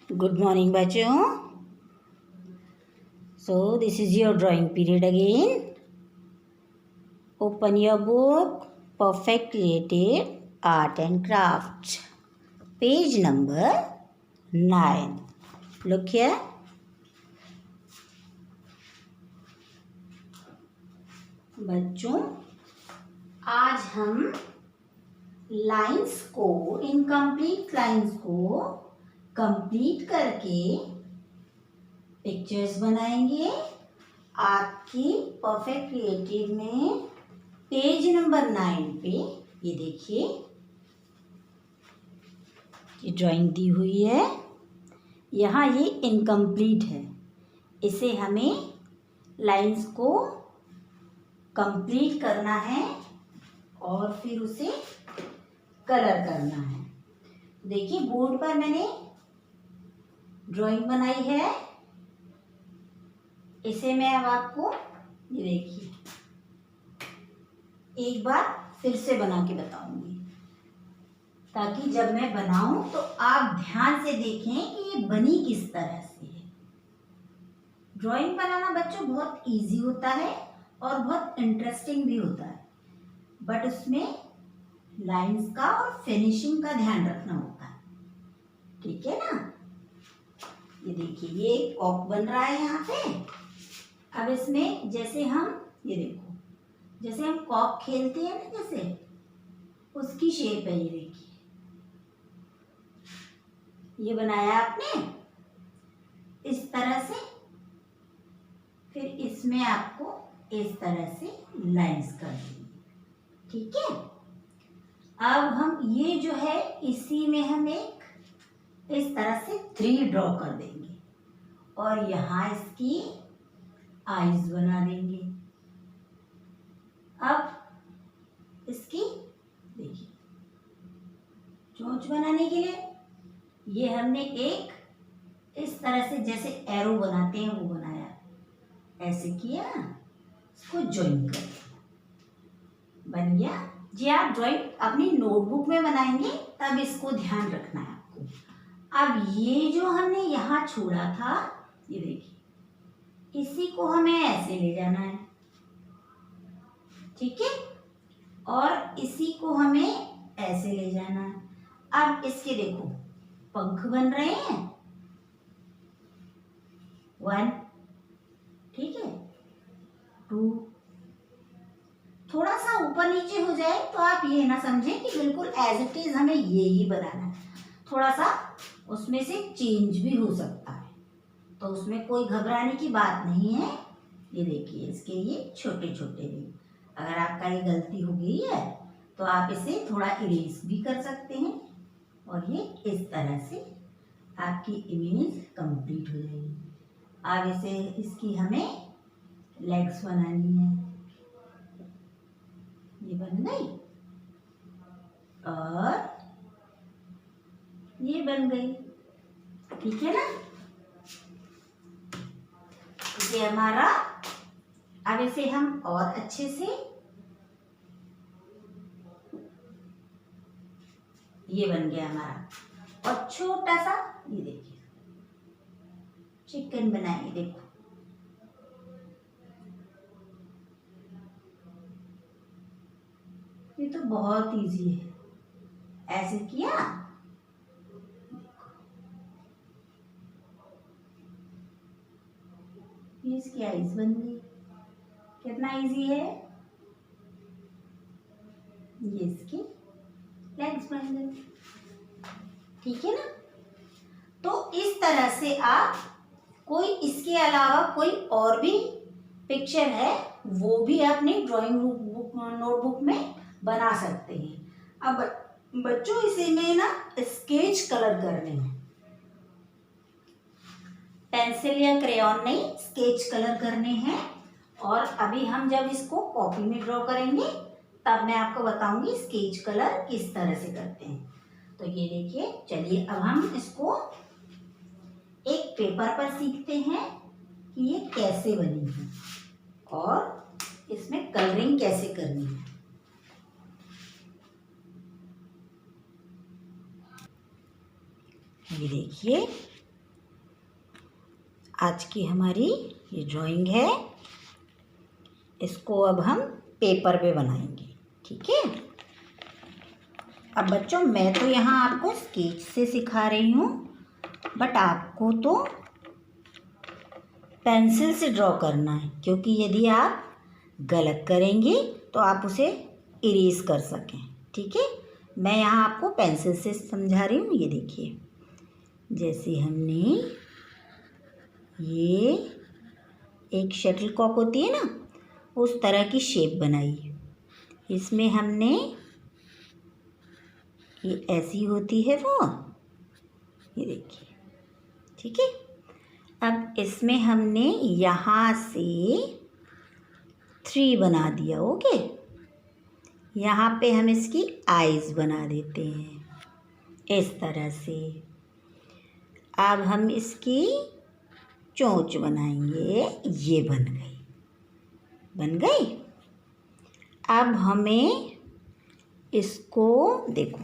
Good morning, बच्चों. So this is your drawing period again. Open your book, Perfect Creative Art and Craft, page number 9. Look here. बच्चों, आज हम lines को, incomplete lines को complete करके pictures बनाएंगे. आपकी परफेक्ट क्रिएटिव में पेज नंबर 9 पे ये देखिए, ये ड्राइंग दी हुई है. यहाँ ये इनकम्प्लीट है. इसे हमें लाइंस को कंप्लीट करना है और फिर उसे कलर करना है. देखिए, बोर्ड पर मैंने ड्राइंग बनाई है. इसे मैं अब आपको, ये देखिए, एक बार फिर से बना के बताऊंगी, ताकि जब मैं बनाऊं तो आप ध्यान से देखें कि ये बनी किस तरह से है. ड्राइंग बनाना बच्चों बहुत इजी होता है और बहुत इंटरेस्टिंग भी होता है, बट उसमें लाइंस का और फिनिशिंग का ध्यान रखना होता है. ठीक है ना. ये देखिए, ये कॉक बन रहा है यहाँ पे. अब इसमें जैसे हम, ये देखो, जैसे हम कॉक खेलते हैं ना, जैसे उसकी शेप है. ये देखिए, ये बनाया आपने इस तरह से. फिर इसमें आपको इस तरह से लाइंस कर देंगे. ठीक है. अब हम ये जो है, इसी में हम एक इस तरह से 3 ड्रॉ कर देंगे और यहाँ इसकी आईज बना देंगे. अब इसकी देखिए, चोंच बनाने के लिए ये हमने एक इस तरह से जैसे एरो बनाते हैं वो बनाया. ऐसे किया, इसको ज्वाइन कर दिया, बन गया. जी, आप ड्राइंग अपनी नोटबुक में बनाएंगे तब इसको ध्यान रखना है आपको. अब ये जो हमने यहाँ छोड़ा था, ये देखिए, इसी को हमें ऐसे ले जाना है. ठीक है. और इसी को हमें ऐसे ले जाना है. अब इसके देखो, पंख बन रहे हैं. 1, ठीक है, 2. थोड़ा सा ऊपर नीचे हो जाए तो आप ये ना समझें कि बिल्कुल एज इट इज हमें ये ही बनाना है. थोड़ा सा उसमें से चेंज भी हो सकता है, तो उसमें कोई घबराने की बात नहीं है. ये देखिए, इसके ये छोटे छोटे भी, अगर आपका ये गलती हो गई है तो आप इसे थोड़ा इरेज भी कर सकते हैं और ये इस तरह से आपकी इमेज कंप्लीट हो जाएगी. अब इसे, इसकी हमें लेग्स बनानी है. ये बन गई और ये बन गई. ठीक है ना. ये हमारा, अब इसे हम और अच्छे से, ये बन गया हमारा. और छोटा सा, ये देखिए, चिकन बनाएंगे. देखो, ये तो बहुत इजी है. ऐसे किया, ये इसकी आईज बन गई. कितना इजी है. ये इसकी लेग्स बन गई. ठीक है ना. तो इस तरह से आप कोई, इसके अलावा कोई और भी पिक्चर है वो भी अपनी ड्राइंग नोटबुक में बना सकते हैं. अब बच्चों, इसे में ना स्केच कलर करने हैं. पेंसिल या क्रेयॉन नहीं, स्केच कलर करने हैं. और अभी हम जब इसको कॉपी में ड्रॉ करेंगे तब मैं आपको बताऊंगी स्केच कलर किस तरह से करते हैं. तो ये देखिए, चलिए अब हम इसको एक पेपर पर सीखते हैं कि ये कैसे बनी है और इसमें कलरिंग कैसे करनी है. ये देखिए, आज की हमारी ये ड्राइंग है, इसको अब हम पेपर पे बनाएंगे। ठीक है। अब बच्चों मैं तो यहाँ आपको स्केच से सिखा रही हूँ, बट आपको तो पेंसिल से ड्रॉ करना है, क्योंकि यदि आप गलत करेंगे तो आप उसे इरेज कर सकें। ठीक है। मैं यहाँ आपको पेंसिल से समझा रही हूँ। ये देखिए, जैसे हमने ये एक शटलकॉक होती है ना, उस तरह की शेप बनाई। इसमें हमने ये ऐसी होती है वो, ये देखिए। ठीक है। अब इसमें हमने यहाँ से 3 बना दिया। ओके। यहाँ पे हम इसकी आईज बना देते हैं इस तरह से। अब हम इसकी चोंच बनाएंगे। ये बन गई। अब हमें इसको देखो,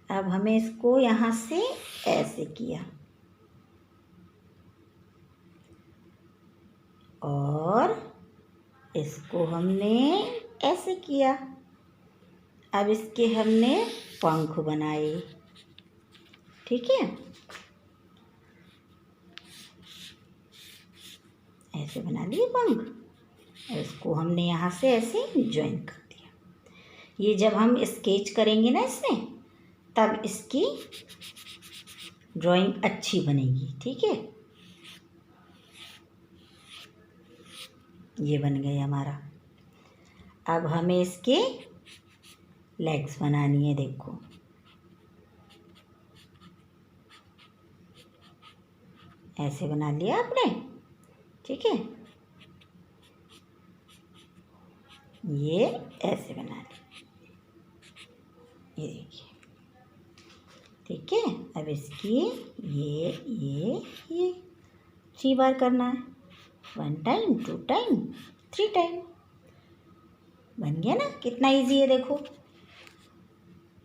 अब हमें इसको यहाँ से ऐसे किया और इसको हमने ऐसे किया। अब इसके हमने पंख बनाए। ठीक है। ऐसे बना लिए पंख, और इसको हमने यहाँ से ऐसे ज्वाइन कर दिया। ये जब हम स्केच करेंगे ना इसमें, तब इसकी ड्राइंग अच्छी बनेगी। ठीक है। ये बन गया हमारा। अब हमें इसके लेग्स बनानी है। देखो, ऐसे बना लिया आपने। ठीक है। ये ऐसे बना लिया, ये देखिए। ठीक है। अब इसकी ये 3 बार करना है। 1 टाइम, 2 टाइम, 3 टाइम। बन गया ना, कितना इजी है देखो।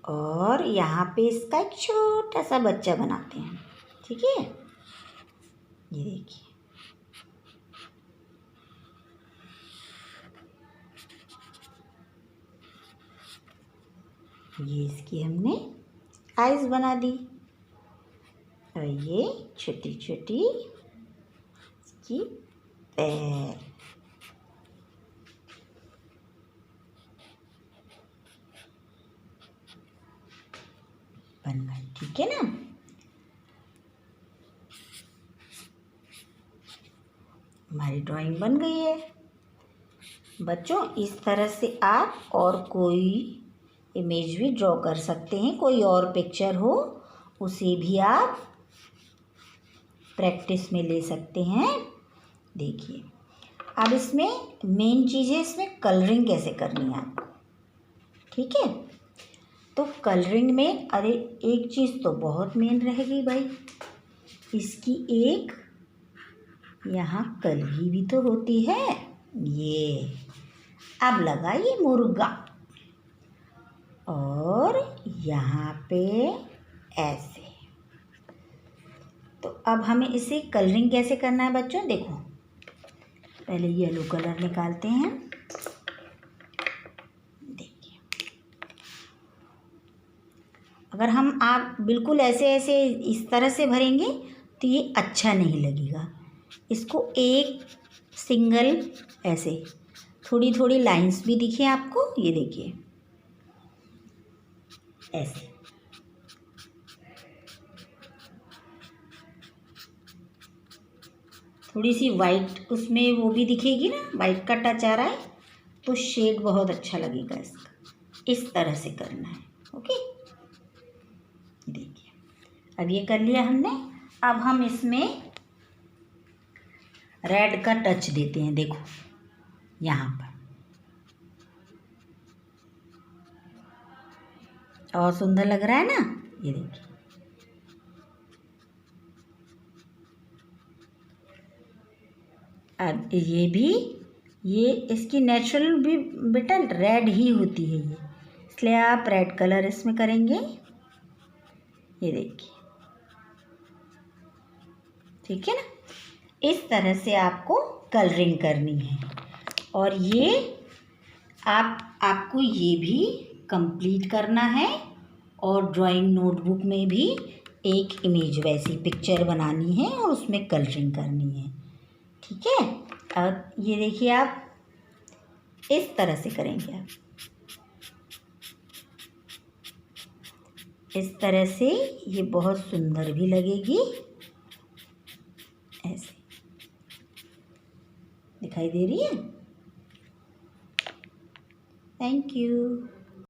और यहाँ पे इसका एक छोटा सा बच्चा बनाते हैं। ठीक है। ये देखिए, ये इसकी हमने आईज बना दी, और ये छोटी छोटी इसकी पैर। बन गई। ठीक है ना। हमारी ड्राइंग बन गई है बच्चों। इस तरह से आप और कोई इमेज भी ड्रॉ कर सकते हैं। कोई और पिक्चर हो उसे भी आप प्रैक्टिस में ले सकते हैं। देखिए, अब इसमें मेन चीज़ है, इसमें कलरिंग कैसे करनी है आपको। ठीक है। तो कलरिंग में अरे एक चीज़ तो बहुत मेन रहेगी भाई, इसकी एक यहाँ कलगी भी तो होती है। ये अब लगा ये मुर्गा, और यहाँ पे ऐसे। तो अब हमें इसे कलरिंग कैसे करना है बच्चों। देखो, पहले येलो कलर निकालते हैं। देखिए, अगर आप बिल्कुल ऐसे इस तरह से भरेंगे तो ये अच्छा नहीं लगेगा। इसको एक सिंगल ऐसे थोड़ी थोड़ी लाइंस भी दिखे आपको, ये देखिए ऐसे। थोड़ी सी वाइट उसमें वो भी दिखेगी ना, वाइट का टच आ रहा है तो शेड बहुत अच्छा लगेगा इसका। इस तरह से करना है। ओके। देखिए, अब ये कर लिया हमने। अब हम इसमें रेड का टच देते हैं। देखो यहाँ पर, और सुंदर लग रहा है ना। ये देखिए, अब ये इसकी नेचुरल भी बेटा रेड ही होती है ये, इसलिए आप रेड कलर इसमें करेंगे। ये देखिए, ठीक है ना। इस तरह से आपको कलरिंग करनी है। और ये आपको ये भी कंप्लीट करना है और ड्राइंग नोटबुक में भी एक इमेज वैसी पिक्चर बनानी है और उसमें कलरिंग करनी है। ठीक है, अब ये देखिए आप इस तरह से करेंगे। आप इस तरह से ये बहुत सुंदर भी लगेगी। ऐसे दिखाई दे रही है। Thank you.